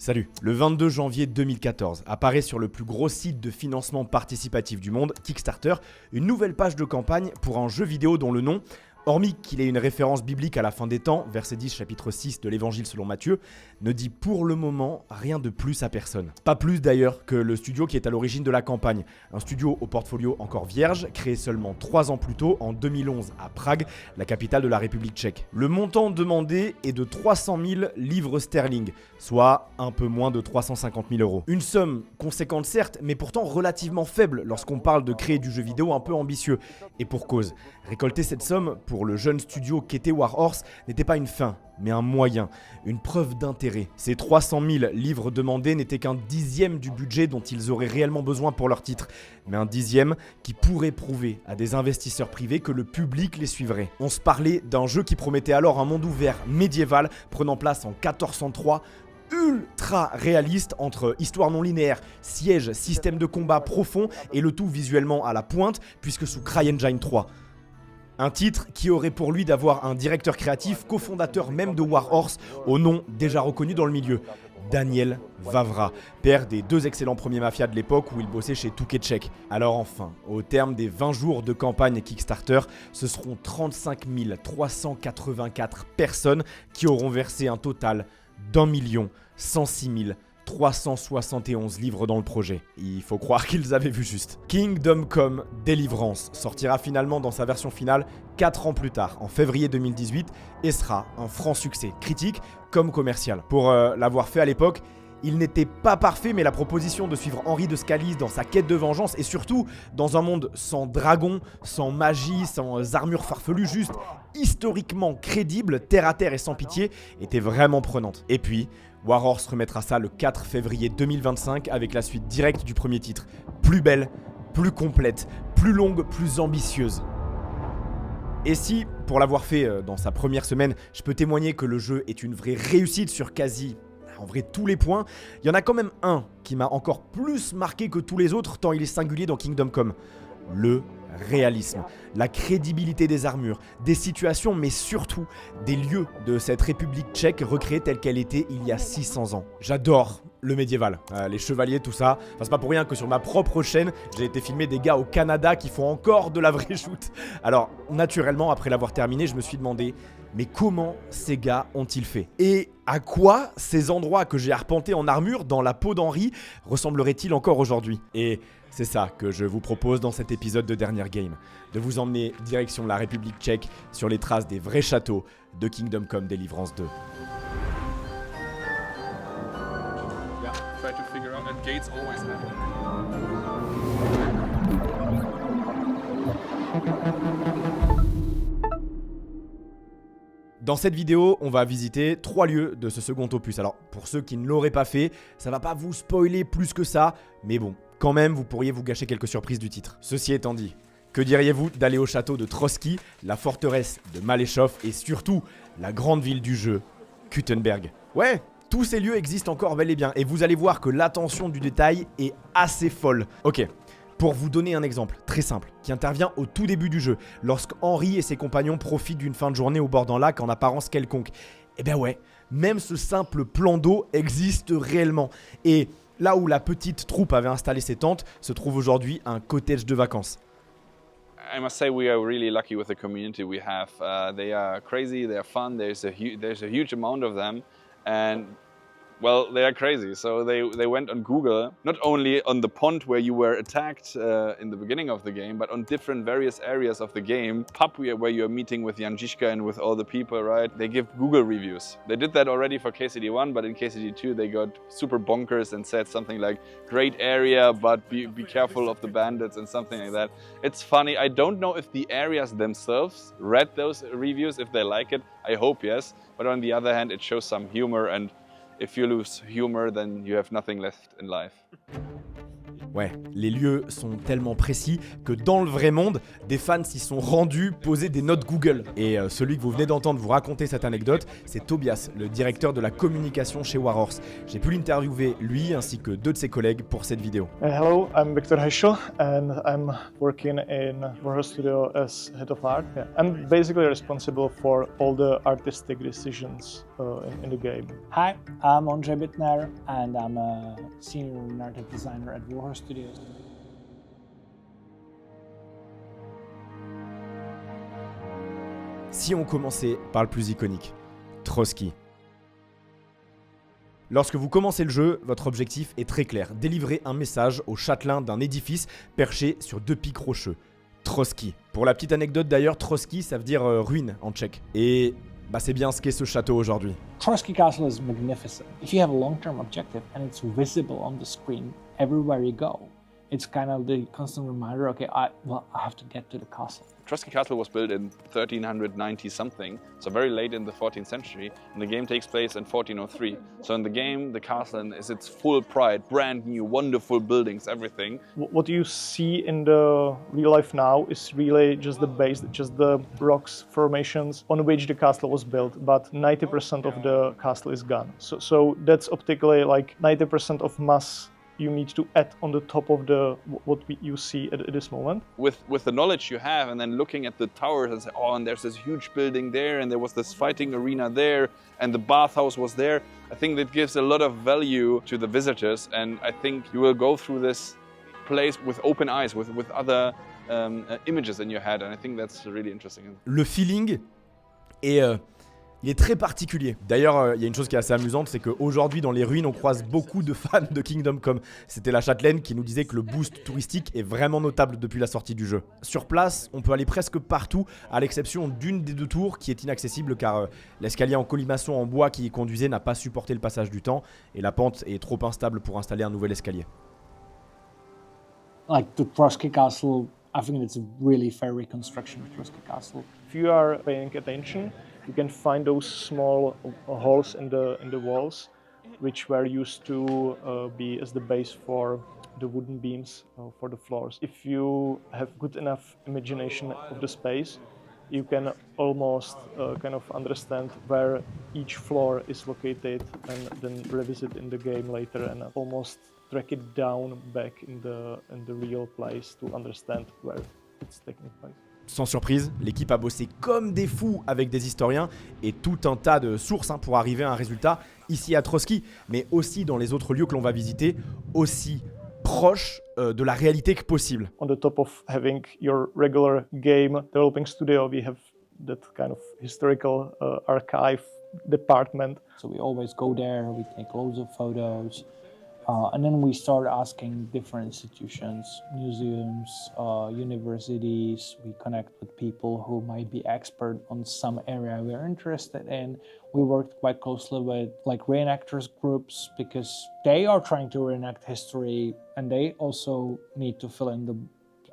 Salut. Le 22 janvier 2014 apparaît sur le plus gros site de financement participatif du monde, Kickstarter, une nouvelle page de campagne pour un jeu vidéo dont le nom, hormis qu'il ait une référence biblique à la fin des temps, verset 10 chapitre 6 de l'évangile selon Matthieu, ne dit pour le moment rien de plus à personne. Pas plus d'ailleurs que le studio qui est à l'origine de la campagne, un studio au portfolio encore vierge, créé seulement 3 ans plus tôt, en 2011 à Prague, la capitale de la République Tchèque. Le montant demandé est de 300 000 livres sterling, soit un peu moins de 350 000 euros. Une somme conséquente certes, mais pourtant relativement faible lorsqu'on parle de créer du jeu vidéo un peu ambitieux. Et pour cause, récolter cette somme pour le jeune studio qu'était Warhorse n'était pas une fin, mais un moyen, une preuve d'intérêt. Ces 300 000 livres demandés n'étaient qu'un dixième du budget dont ils auraient réellement besoin pour leur titre, mais un dixième qui pourrait prouver à des investisseurs privés que le public les suivrait. On se parlait d'un jeu qui promettait alors un monde ouvert médiéval prenant place en 1403, ultra réaliste entre histoire non linéaire, siège, système de combat profond et le tout visuellement à la pointe puisque sous CryEngine 3. Un titre qui aurait pour lui d'avoir un directeur créatif, cofondateur même de Warhorse, au nom déjà reconnu dans le milieu, Daniel Vavra, père des 2 excellents premiers mafias de l'époque où il bossait chez Touquet Tchèque. Alors enfin, au terme des 20 jours de campagne Kickstarter, ce seront 35 384 personnes qui auront versé un total d'1 106 371 livres dans le projet. Il faut croire qu'ils avaient vu juste. Kingdom Come Deliverance sortira finalement dans sa version finale 4 ans plus tard, en février 2018, et sera un franc succès, critique comme commercial. Pour l'avoir fait à l'époque, il n'était pas parfait, mais la proposition de suivre Henri de Scalise dans sa quête de vengeance et surtout dans un monde sans dragons, sans magie, sans armure farfelue, juste historiquement crédible, terre à terre et sans pitié, était vraiment prenante. Et puis, Warhorse remettra ça le 4 février 2025 avec la suite directe du premier titre, plus belle, plus complète, plus longue, plus ambitieuse. Et si, pour l'avoir fait dans sa première semaine, je peux témoigner que le jeu est une vraie réussite sur en vrai tous les points, il y en a quand même un qui m'a encore plus marqué que tous les autres tant il est singulier dans Kingdom Come. Le réalisme, la crédibilité des armures, des situations mais surtout des lieux de cette République tchèque recréée telle qu'elle était il y a 600 ans. J'adore le médiéval, les chevaliers, tout ça. Enfin, c'est pas pour rien que sur ma propre chaîne, j'ai été filmer des gars au Canada qui font encore de la vraie shoot. Alors, naturellement, après l'avoir terminé, je me suis demandé, mais comment ces gars ont-ils fait? Et à quoi ces endroits que j'ai arpentés en armure dans la peau d'Henri ressembleraient-ils encore aujourd'hui? Et c'est ça que je vous propose dans cet épisode de Dernière Game, de vous emmener direction la République tchèque sur les traces des vrais châteaux de Kingdom Come Deliverance II. Try to figure out that gates always happen. Dans cette vidéo, on va visiter 3 lieux de ce second opus. Alors, pour ceux qui ne l'auraient pas fait, ça va pas vous spoiler plus que ça, mais bon, quand même, vous pourriez vous gâcher quelques surprises du titre. Ceci étant dit, que diriez-vous d'aller au château de Trotsky, la forteresse de Maléchov et surtout la grande ville du jeu, Kuttenberg? Ouais, tous ces lieux existent encore bel et bien, et vous allez voir que l'attention du détail est assez folle. Ok, pour vous donner un exemple très simple, qui intervient au tout début du jeu, lorsqu'Henri et ses compagnons profitent d'une fin de journée au bord d'un lac en apparence quelconque. Eh ben ouais, même ce simple plan d'eau existe réellement. Et là où la petite troupe avait installé ses tentes, se trouve aujourd'hui un cottage de vacances. I must say we are really lucky with the community we have. They are crazy, they are fun, there's a huge amount of them. And well, they are crazy. So they went on Google, not only on the pond where you were attacked in the beginning of the game, but on different various areas of the game. Pub where you're meeting with Janjiška and with all the people, right? They give Google reviews. They did that already for KCD 1, but in KCD 2 they got super bonkers and said something like, great area, but be careful of the bandits and something like that. It's funny. I don't know if the areas themselves read those reviews, if they like it. I hope yes. But on the other hand, it shows some humor, and if you lose humor, then you have nothing left in life. Ouais, les lieux sont tellement précis que dans le vrai monde, des fans s'y sont rendus poser des notes Google. Et celui que vous venez d'entendre vous raconter cette anecdote, c'est Tobias, le directeur de la communication chez Warhorse. J'ai pu l'interviewer, lui, ainsi que 2 de ses collègues pour cette vidéo. Hello, I'm Victor Heschel and I'm working in Warhorse Studio as head of art. I'm basically responsible for all the artistic decisions in the game. Hi, I'm Ondřej Bittner and I'm a senior narrative designer at Warhorse Studios. Si on commençait par le plus iconique, Trotsky. Lorsque vous commencez le jeu, votre objectif est très clair, délivrer un message au châtelain d'un édifice perché sur 2 pics rocheux. Trotsky. Pour la petite anecdote d'ailleurs, Trotsky ça veut dire ruine en tchèque. Et c'est bien ce qu'est ce château aujourd'hui. Trotsky Castle is magnificent. If you have a long-term objective and it's visible on the screen everywhere you go, it's kind of the constant reminder, okay, I have to get to the castle. Trotsky Castle was built in 1390 something, so very late in the 14th century, and the game takes place in 1403. So in the game, the castle is its full pride, brand new, wonderful buildings, everything. What you see in the real life now is really just the base, just the rocks formations on which the castle was built, but 90% of the castle is gone. So that's optically like 90% of mass you need to add on the top of you see at this moment. With the knowledge you have, and then looking at the towers and say, oh, and there's this huge building there, and there was this fighting arena there, and the bathhouse was there. I think that gives a lot of value to the visitors, and I think you will go through this place with open eyes, with other images in your head, and I think that's really interesting. Le feeling est... il est très particulier. D'ailleurs, il y a une chose qui est assez amusante, c'est qu'aujourd'hui dans les ruines, on croise beaucoup de fans de Kingdom Come. C'était la châtelaine qui nous disait que le boost touristique est vraiment notable depuis la sortie du jeu. Sur place, on peut aller presque partout, à l'exception d'une des 2 tours qui est inaccessible car l'escalier en colimaçon en bois qui y conduisait n'a pas supporté le passage du temps et la pente est trop instable pour installer un nouvel escalier. Like the Trotsky Castle, I think it's a really fair reconstruction of Trotsky Castle. If you are paying attention, you can find those small holes in the walls, which were used to be as the base for the wooden beams for the floors. If you have good enough imagination of the space, you can almost kind of understand where each floor is located and then revisit in the game later and almost track it down back in the real place to understand where it's taking place. Sans surprise, l'équipe a bossé comme des fous avec des historiens et tout un tas de sources pour arriver à un résultat ici à Trotsky, mais aussi dans les autres lieux que l'on va visiter, aussi proche de la réalité que possible. On the top of having your regular game developing studio, we have that kind of historical archive department. So we always go there, we take loads of photos. And then we start asking different institutions, museums, universities. We connect with people who might be expert on some area we're interested in. We worked quite closely with reenactors groups because they are trying to reenact history and they also need to fill in the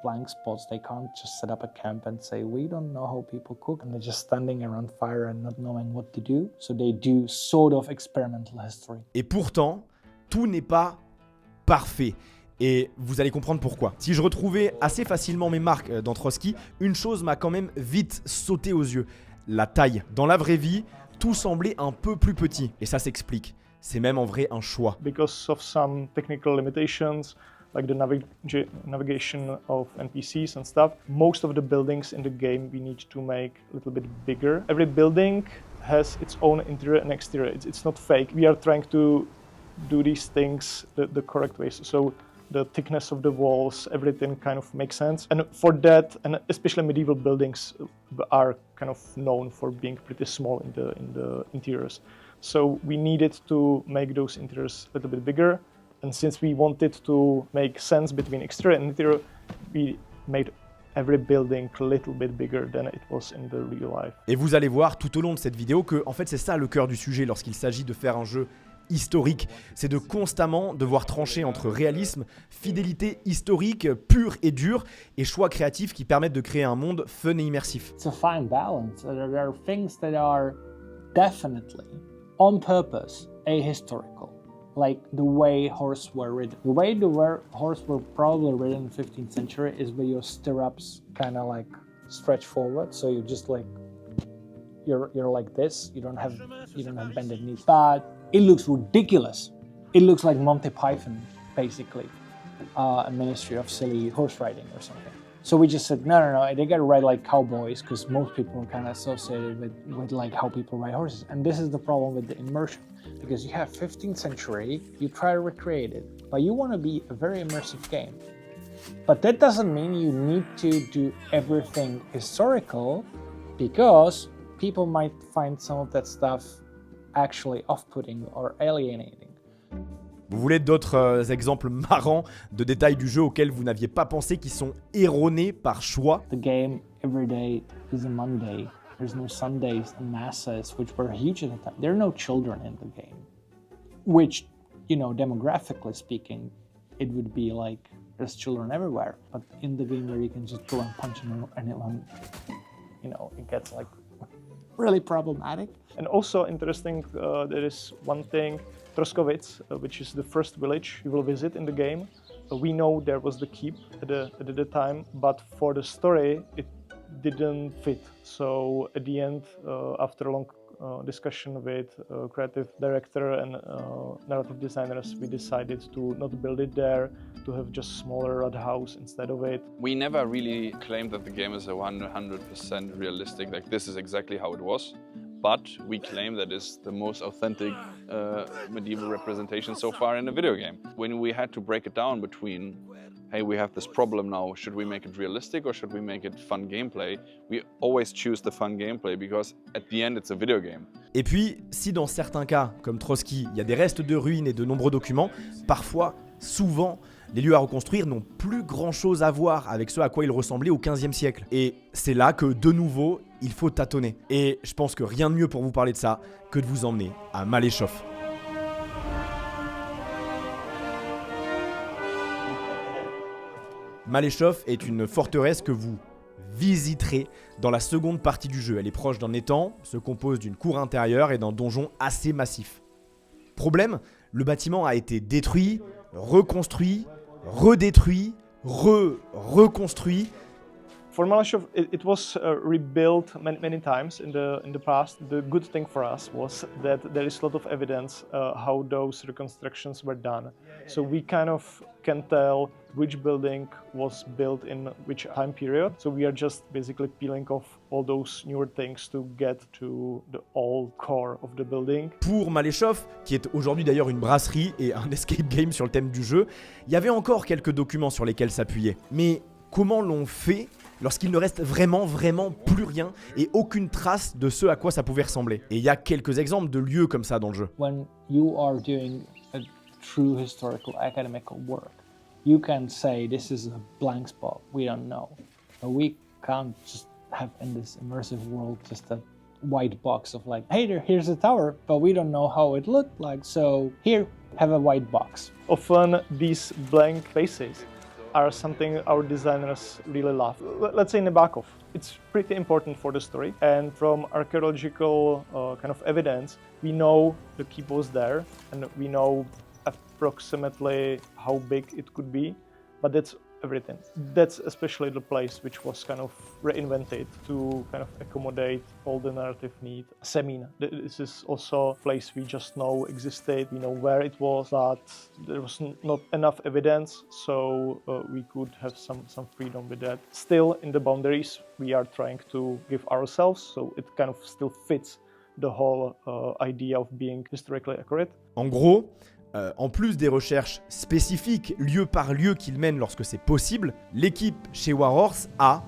blank spots. They can't just set up a camp and say, we don't know how people cook, and they're just standing around fire and not knowing what to do. So they do sort of experimental history. Et pourtant, tout n'est pas parfait. Et vous allez comprendre pourquoi. Si je retrouvais assez facilement mes marques dans Trotsky, une chose m'a quand même vite sauté aux yeux. La taille. Dans la vraie vie, tout semblait un peu plus petit. Et ça s'explique. C'est même en vrai un choix. Because of some technical limitations, like the navigation of NPCs and stuff, most of the buildings in the game we need to make a little bit bigger. Every building has its own interior and exterior. It's not fake. We are trying to do these things the correct way. So the thickness of the walls, everything kind of makes sense. And for that, and especially medieval buildings are kind of known for being pretty small in the interiors. So we needed to make those interiors a little bit bigger. And since we wanted to make sense between exterior and interior, we made every building a little bit bigger than it was in the real life. Et vous allez voir tout au long de cette vidéo que en fait c'est ça le cœur du sujet lorsqu'il s'agit de faire un jeu historique, c'est de constamment devoir trancher entre réalisme, fidélité historique pure et dure et choix créatifs qui permettent de créer un monde fun et immersif. It's a fine balance. There are things that are definitely on purpose ahistorical, like the way horses were ridden. The way horses were probably ridden in the 15th century is where your stirrups kind of like stretch forward, so you just like you're like this. You don't have bended knees, but it looks ridiculous. It looks like Monty Python, basically, a ministry of silly horse riding or something. So we just said, no, they gotta ride like cowboys, because most people are kind of associated with like how people ride horses. And this is the problem with the immersion, because you have 15th century, you try to recreate it, but you want to be a very immersive game. But that doesn't mean you need to do everything historical, because people might find some of that stuff actually off-putting or alienating. Vous voulez d'autres exemples marrants de détails du jeu auxquels vous n'aviez pas pensé, qui sont erronés par choix? The game every day is a Monday. There's no Sundays and masses, which were huge at the time. There are no children in the game, which, you know, demographically speaking, it would be like there's children everywhere. But in the game where you can just go and punch anyone, you know, it gets like really problematic. And also interesting, there is one thing, Troskovic, which is the first village you will visit in the game. We know there was the keep at the time, but for the story it didn't fit. So at the end, after a long discussion with creative director and narrative designers, we decided to not build it there, to have just smaller red house instead of it. We never really claimed that the game is a 100% realistic, like this is exactly how it was. But we claim that it's the most authentic medieval representation so far in a video game. When we had to break it down between, hey, we have this problem now, should we make it realistic or should we make it fun gameplay? We always choose the fun gameplay because at the end it's a video game. Et puis, si dans certains cas, comme Trotsky, il y a des restes de ruines et de nombreux documents, parfois, souvent, les lieux à reconstruire n'ont plus grand-chose à voir avec ce à quoi ils ressemblaient au XVe siècle. Et c'est là que, de nouveau, il faut tâtonner. Et je pense que rien de mieux pour vous parler de ça que de vous emmener à Maléchoff. Maléchoff est une forteresse que vous visiterez dans la seconde partie du jeu. Elle est proche d'un étang, se compose d'une cour intérieure et d'un donjon assez massif. Problème, le bâtiment a été détruit, reconstruit, redétruit, reconstruit. For Malashov, it was rebuilt many times in the past. The good thing for us was that there is a lot of evidence how those reconstructions were done. So we kind of can tell which building was built in which time period. So we are just basically peeling off all those newer things to get to the old core of the building. Pour Maléchoff, qui est aujourd'hui d'ailleurs une brasserie et un escape game sur le thème du jeu, il y avait encore quelques documents sur lesquels s'appuyer. Mais comment l'on fait lorsqu'il ne reste vraiment plus rien et aucune trace de ce à quoi ça pouvait ressembler? Et il y a quelques exemples de lieux comme ça dans le jeu. When you are doing a true historical academical work, you can say this is a blank spot, we don't know. But we can't just have in this immersive world just a white box of like, hey, here's a tower, but we don't know how it looked like, so here, have a white box. Often these blank spaces are something our designers really love. Let's say Nabokov. It's pretty important for the story, and from archaeological kind of evidence, we know the keep was there, and we know approximately how big it could be, but that's everything. That's especially the place which was kind of reinvented to kind of accommodate all the narrative need. Semín, this is also a place we just know existed, we know where it was, but there was not enough evidence, so we could have some freedom with that. Still, in the boundaries we are trying to give ourselves, so it kind of still fits the whole idea of being historically accurate. En gros, en plus des recherches spécifiques, lieu par lieu qu'ils mènent lorsque c'est possible, l'équipe chez Warhorse a,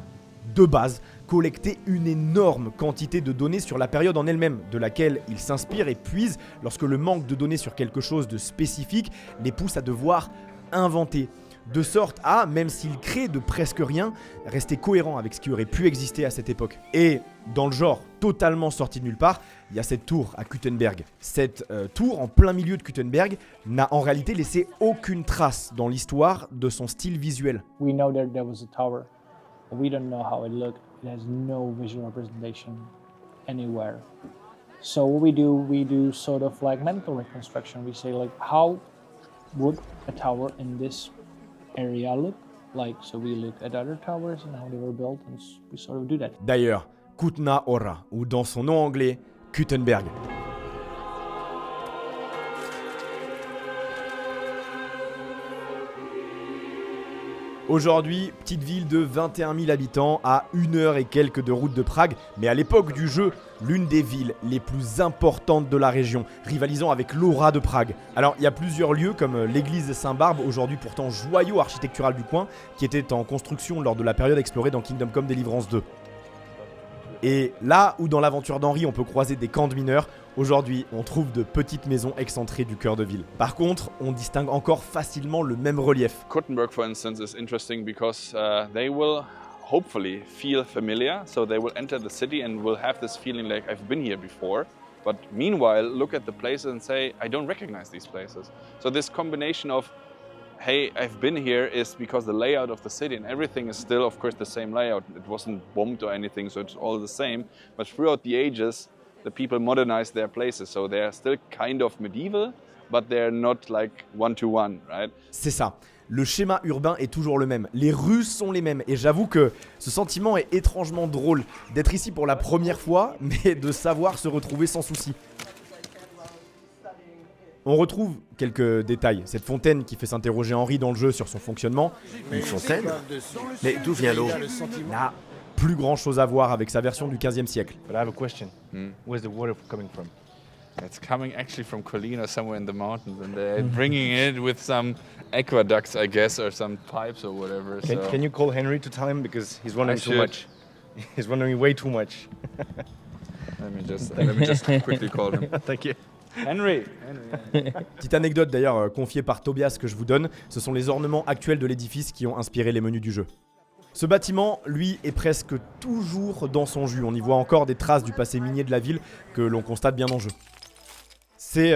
de base, collecté une énorme quantité de données sur la période en elle-même, de laquelle ils s'inspirent et puisent lorsque le manque de données sur quelque chose de spécifique les pousse à devoir inventer. De sorte à, même s'ils créent de presque rien, rester cohérent avec ce qui aurait pu exister à cette époque. Et dans le genre totalement sorti de nulle part, il y a cette tour à Kuttenberg. Cette tour en plein milieu de Kuttenberg n'a en réalité laissé aucune trace dans l'histoire de son style visuel. We know that there was a tower, but we don't know how it looked. It has no visual representation anywhere. So what we do sort of like mental reconstruction. We say like, how would a tower in this area look like? So we look at other towers and how they were built, and we sort of do that. D'ailleurs, Kutna Hora, ou dans son nom anglais, Kuttenberg. Aujourd'hui, petite ville de 21 000 habitants à 1 heure et quelques de route de Prague, mais à l'époque du jeu, l'une des villes les plus importantes de la région, rivalisant avec l'aura de Prague. Alors, il y a plusieurs lieux comme l'église Saint-Barbe, aujourd'hui pourtant joyau architectural du coin, qui était en construction lors de la période explorée dans Kingdom Come Deliverance II. Et là où dans l'aventure d'Henri on peut croiser des camps de mineurs, aujourd'hui on trouve de petites maisons excentrées du cœur de ville. Par contre, on distingue encore facilement le même relief. Kuttenberg, for instance, is interesting because they will hopefully feel familiar, so they will enter the city and will have this feeling like I've been here before. But meanwhile, look at the places and say, I don't recognize these places. So this combination of hey, I've been here is because the layout of the city and everything is still, of course, the same layout. It wasn't bombed or anything, so it's all the same. But throughout the ages, the people modernized their places, so they're still kind of medieval, but they're not like one-to-one, right? C'est ça. Le schéma urbain est toujours le même. Les rues sont les mêmes. Et j'avoue que ce sentiment est étrangement drôle d'être ici pour la première fois, mais de savoir se retrouver sans souci. On retrouve quelques détails. Cette fontaine qui fait s'interroger Henri dans le jeu sur son fonctionnement. Une fontaine? Mais d'où vient l'eau? N'a plus grand chose à voir avec sa version du 15e siècle. But I have a question. Where's the water coming from? It's coming actually from Colina, somewhere in the mountains, and they're bringing it with some aqueducts, I guess, or some pipes or whatever. Can you call Henry to tell him because he's wondering too should. much. He's wondering way too much. Let me just quickly call him. Thank you. Henry. Petite anecdote d'ailleurs confiée par Tobias que je vous donne, ce sont les ornements actuels de l'édifice qui ont inspiré les menus du jeu. Ce bâtiment, lui, est presque toujours dans son jus. On y voit encore des traces du passé minier de la ville que l'on constate bien en jeu. C'est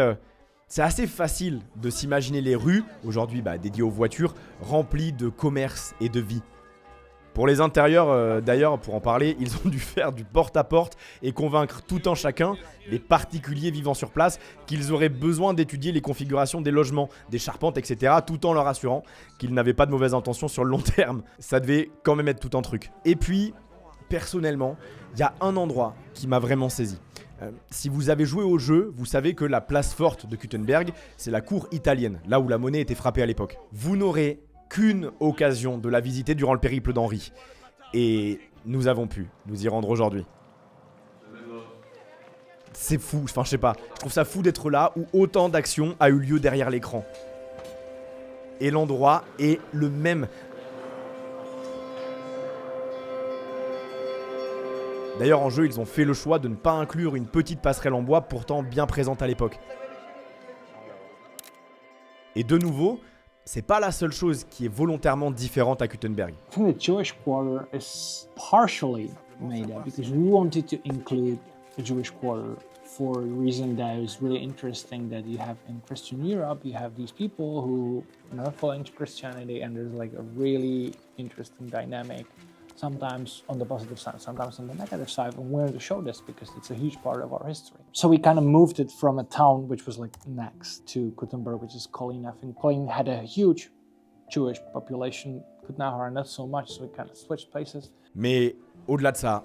assez facile de s'imaginer les rues, aujourd'hui dédiées aux voitures, remplies de commerce et de vie. Pour les intérieurs, d'ailleurs, pour en parler, ils ont dû faire du porte-à-porte et convaincre tout un chacun, les particuliers vivant sur place, qu'ils auraient besoin d'étudier les configurations des logements, des charpentes, etc., tout en leur assurant qu'ils n'avaient pas de mauvaises intentions sur le long terme. Ça devait quand même être tout un truc. Et puis, personnellement, il y a un endroit qui m'a vraiment saisi. Si vous avez joué au jeu, vous savez que la place forte de Kuttenberg, c'est la cour italienne, là où la monnaie était frappée à l'époque. Vous n'aurez qu'une occasion de la visiter durant le périple d'Henri. Et nous avons pu nous y rendre aujourd'hui. C'est fou, enfin je sais pas, je trouve ça fou d'être là où autant d'action a eu lieu derrière l'écran. Et l'endroit est le même. D'ailleurs en jeu, ils ont fait le choix de ne pas inclure une petite passerelle en bois pourtant bien présente à l'époque. Et de nouveau, c'est pas la seule chose qui est volontairement différente à Kuttenberg. I think the Jewish quarter is partially made up because we wanted to include the Jewish quarter for a reason that is really interesting that you have in Christian Europe, you have these people who are following Christianity and there's like a really interesting dynamic, sometimes on the positive side, sometimes on the negative side, and we wanted to show this because it's a huge part of our history. So we kind of moved it from a town which was like next to Kuttenberg, which is Kolin. I think Kolin had a huge Jewish population, Kutnahar not so much, so we kind of switched places. Mais au-delà de ça,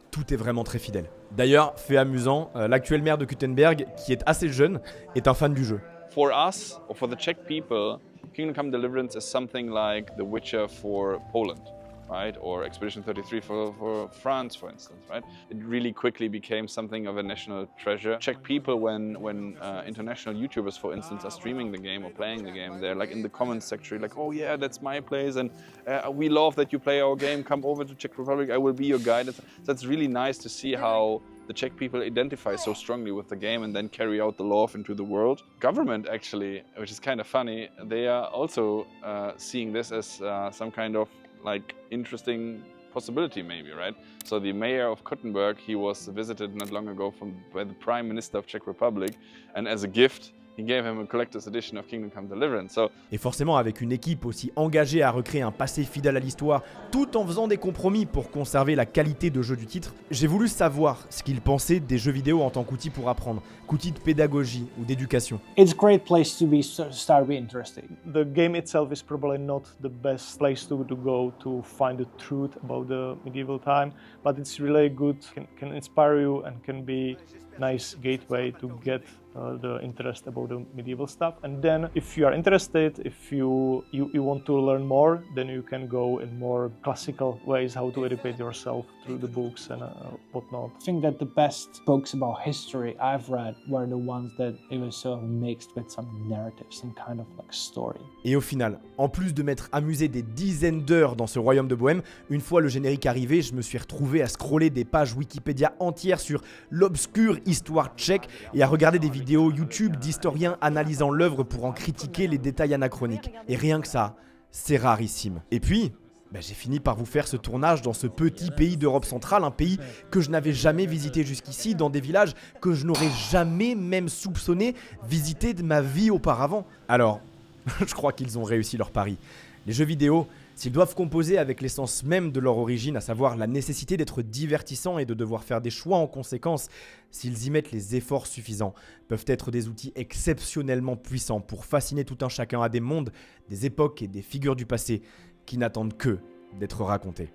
tout est vraiment très fidèle. D'ailleurs, fait amusant, l'actuel maire de Kuttenberg, qui est assez jeune, est un fan du jeu. For us, or for the Czech people, Kingdom Come Deliverance is something like The Witcher for Poland. Right? Or Expedition 33 for France, for instance, right? It really quickly became something of a national treasure. Czech people, when international YouTubers, for instance, are streaming the game or playing the game, they're like in the comments section, like, oh yeah, that's my place, and we love that you play our game, come over to Czech Republic, I will be your guide. So it's really nice to see how the Czech people identify so strongly with the game and then carry out the love into the world. Government, actually, which is kind of funny, they are also seeing this as some kind of like interesting possibility maybe, right? So the mayor of Kuttenberg, he was visited not long ago by the Prime Minister of Czech Republic, and as a gift, he gave him a collector's edition of Kingdom Come Deliverance. So, et forcément, avec une équipe aussi engagée à recréer un passé fidèle à l'histoire, tout en faisant des compromis pour conserver la qualité de jeu du titre, j'ai voulu savoir ce qu'il pensait des jeux vidéo en tant qu'outil pour apprendre, qu'outil de pédagogie ou d'éducation. It's a great place to start be interested. The game itself is probably not the best place to go to find the truth about the medieval time, but it's really good, can inspire you and can be nice gateway to get the interest about the medieval stuff. And then if you are interested, if you want to learn more, then you can go in more classical ways how to educate yourself through the books and whatnot. I think that the best books about history I've read were the ones that it was sort of mixed with some narrative, some kind of like story. Et au final, en plus de m'être amusé des dizaines d'heures dans ce royaume de Bohème, une fois le générique arrivé, je me suis retrouvé à scroller des pages Wikipédia entières sur l'obscure histoire tchèque et à regarder des vidéos YouTube d'historiens analysant l'œuvre pour en critiquer les détails anachroniques. Et rien que ça, c'est rarissime. Et puis, j'ai fini par vous faire ce tournage dans ce petit pays d'Europe centrale, un pays que je n'avais jamais visité jusqu'ici, dans des villages que je n'aurais jamais même soupçonné visiter de ma vie auparavant. Alors, je crois qu'ils ont réussi leur pari. Les jeux vidéo, s'ils doivent composer avec l'essence même de leur origine, à savoir la nécessité d'être divertissants et de devoir faire des choix en conséquence, s'ils y mettent les efforts suffisants, peuvent être des outils exceptionnellement puissants pour fasciner tout un chacun à des mondes, des époques et des figures du passé qui n'attendent que d'être racontés.